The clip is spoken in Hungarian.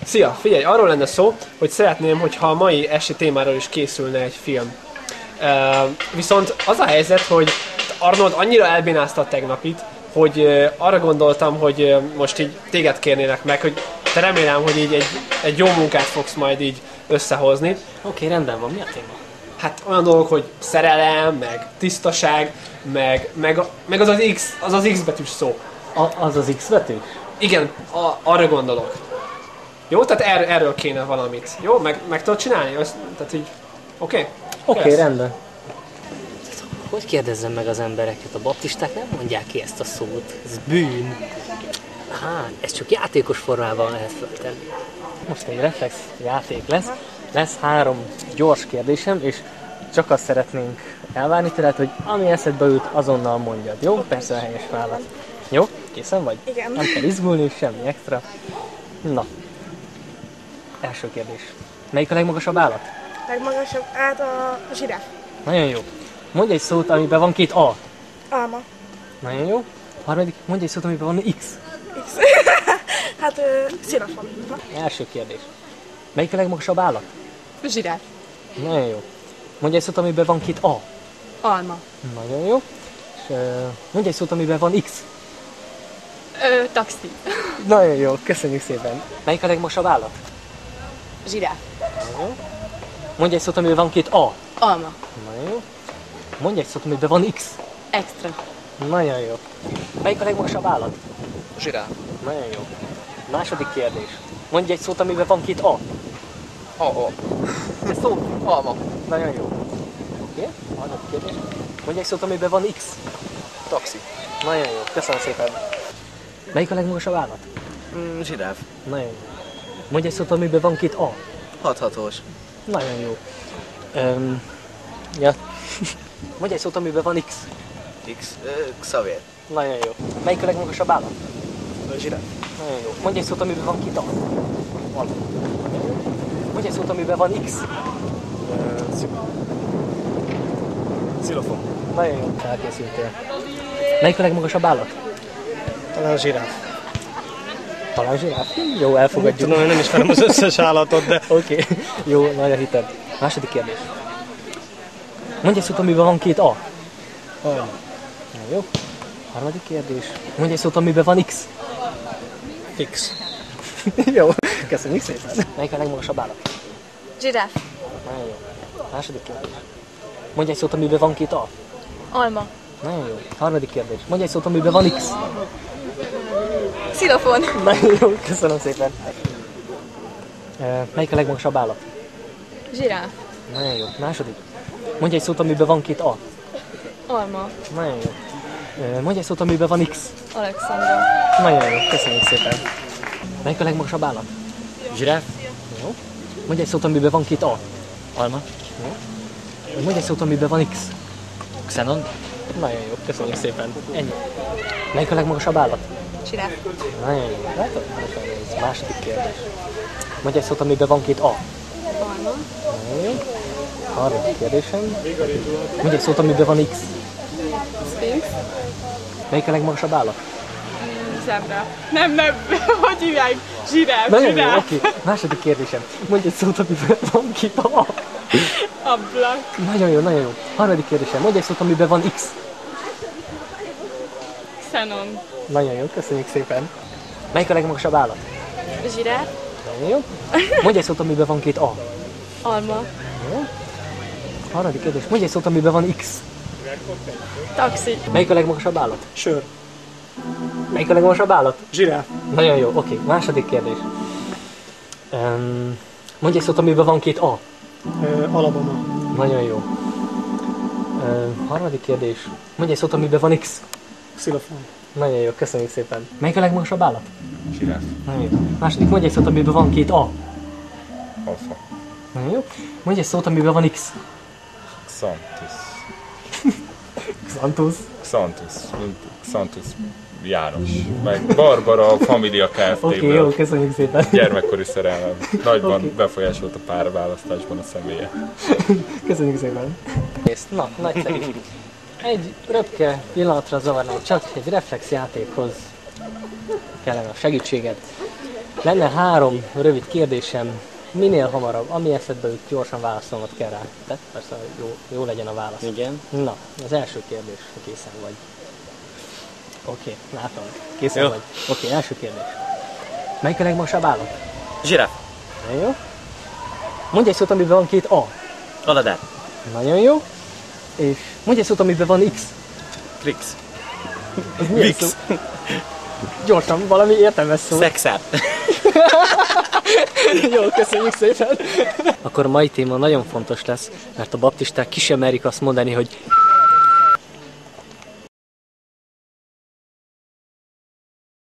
Szia! Figyelj, arról lenne szó, hogy szeretném, hogyha a mai esti témáról is készülne egy film. Viszont az a helyzet, hogy Arnold annyira elbénázta a tegnapit, hogy arra gondoltam, hogy most így téged kérnének meg, hogy te remélem, hogy így egy jó munkát fogsz majd így összehozni. Oké, rendben van. Mi a téma? Hát olyan dolgok, hogy szerelem, meg tisztaság, meg az az X betűs szó. Az az X betű? Igen, arra gondolok. Jó, tehát erről kéne valamit. Jó, meg tudod csinálni? Tehát így, oké? Oké, rendben. Hogy kérdezzem meg az embereket? A baptisták nem mondják ki ezt a szót. Ez bűn. Ez csak játékos formában lehet föltenni. Most egy reflex játék lesz. Lesz 3 gyors kérdésem, és csak azt szeretnénk elvárni tőled, hogy ami eszedbe jut, azonnal mondjad. Jó? Persze a helyes válasz. Jó? Készen vagy? Igen. Nem kell izgulni, semmi extra. Na. Első kérdés. Melyik a legmagasabb állat? Legmagasabb a zsiráf. Nagyon jó. Mondj egy szót, amiben van 2 A. Alma. Nagyon jó. Harmadik, mondj egy szót, amiben van X. X. Xilofon. Első kérdés. Melyik a legmagasabb állat? Zsiráf. Nagyon jó. Mondj egy szót, amiben van 2 A. Alma. Nagyon jó. És mondj egy szót, amiben van X. Taxi. Nagyon jó, köszönjük szépen. Melyik a legmagasabb állat? Zsiráf. Nagyon jó. Mondj egy szót, amiben van 2 A. Alma. Nagyon jó. Mondj egy szót, amiben van X. Extra. Nagyon jó. Melyik a legmagasabb állat? Zsiráf. Nagyon jó. Második kérdés. Mondj egy szót, amiben van 2 A. Ez szó? Alma. Nagyon jó. Oké, harmadik kérdés. Mondj egy szót, amiben van X. Taxi. Nagyon jó, köszönöm szépen. Melyik a legmagasabb állat? Zsiráf. Nagyon jó. Mondj egy szót, amiben van 2 A. 6-6-os. Nagyon jó. Ja. Mondj egy szót, amiben van X. X. Xavier. Nagyon jó. Melyik a legmagasabb állat? Zsiráf. Nagyon jó. Mondj egy szót, amiben van 2 A. Mondj egy szót, amiben van X. Xilofon. Nagyon jó. Elkészültél. Melyik a legmagasabb állat? Talán a zsiráf. Talán zsiráf? Jó, elfogadjuk. Tudom, nem ismerem az összes állatot, de... Oké. Jó, nagy a hited. Második kérdés. Mondj egy szót, amiben van 2 A. Nagyon jó. Harmadik kérdés. Mondj egy szót, amiben van X. Fix. Jó, köszönjük szépen. Melyik a legmagasabb állat? Zsiráf. Nagyon jó. Második kérdés. Mondj egy szót, amiben van 2 A. Alma. Nagyon jó. Harmadik kérdés. Mondj egy szót, amiben van X. Xilofon. Nagyon jó, köszönöm szépen. Melyik a legmagasabb állat? Zsiráf. Nagyon jó. Második. Mondj egy szót, amiben van 2 A. Alma. Nagyon jó. Mondj egy szót, amiben van X. Alexandra. Nagyon jó, köszönjük szépen. Melyik a legmagasabb állat? Zsiráf. Jó. Mondj egy szót, amiben van 2 A. Alma. Jó. Mondj egy szót, amiben van X. Xenon. Nagyon jó, köszönjük szépen. Ennyi. Melyik a legmagasabb állat? Zsiráf. Nagyon jó. Látod? Ez második kérdés. Mondj egy szót, amiben van 2 A. Alma. Nagyon jó. Harmadik kérdésem. Mondj egy szót, amiben van X. Sphinx. Melyik a legmagasabb állat? Zebra. Nem, hogy hívják? Zsiráf. Nagyon jó, oké. Második kérdésem. Mondj egy szót, amiben van 2 A. Ablak. Nagyon jó, nagyon jó. Harmadik kérdésem. Mondj egy szót, amiben van X. Xenon. Nagyon jó, köszönjük szépen. Melyik a legmagasabb állat? Zsiráf. Nagyon jó. Mondj egy szót, amiben van 2 A. Alma. Jó. Harmadik kérdés. Mondj egy szót, amiben van X. Taxi. Melyik a legmagasabb állat? Sör. Melyik a legmagasabb állat? Zsiráf. Nagyon jó, oké. Második kérdés. Mondj egy szót, amiben van 2 A. Alabama. Nagyon jó. Harmadik kérdés. Mondj egy szót, amiben van X. Xilofon. Nagyon jó, köszönjük szépen. Melyik a legmagasabb állat? Zsiráf. Nagyon jó. Második, mondj egy szót, amiben van 2 A. Alfa. Nagyon jó. Mondj egy szót, amiben van X. Xantis. Xantus János. Meg Barbara Família Kft-ből. Oké, jó, köszönjük szépen. Gyermekkori szerelem. Nagyban befolyásolt a párválasztásban a személye. Köszönjük szépen. Na, nagyszerű. Egy röpke pillanatra zavarnám, csak egy reflexjátékhoz kellene a segítséged. Lenne 3 rövid kérdésem, minél hamarabb, ami eszedbe jut, gyorsan válaszolnod kell rá. Tehát persze jó legyen a válasz. Igen. Na, az első kérdés, ha készen vagy. Oké, látom. Készen vagy. Oké, első kérdés. Melyik a legmagasabb állat? Zsiráf. Nagyon jó. Mondj egy szót, amiben van 2 A. Aladár. Nagyon jó. És mondj egy szót, amiben van X. Trix. Ez milyen szó? Gyorsan, valami értelmes szó. Szexár. Jó, köszönjük szépen. Akkor a mai téma nagyon fontos lesz, mert a baptisták ki sem merik azt mondani, hogy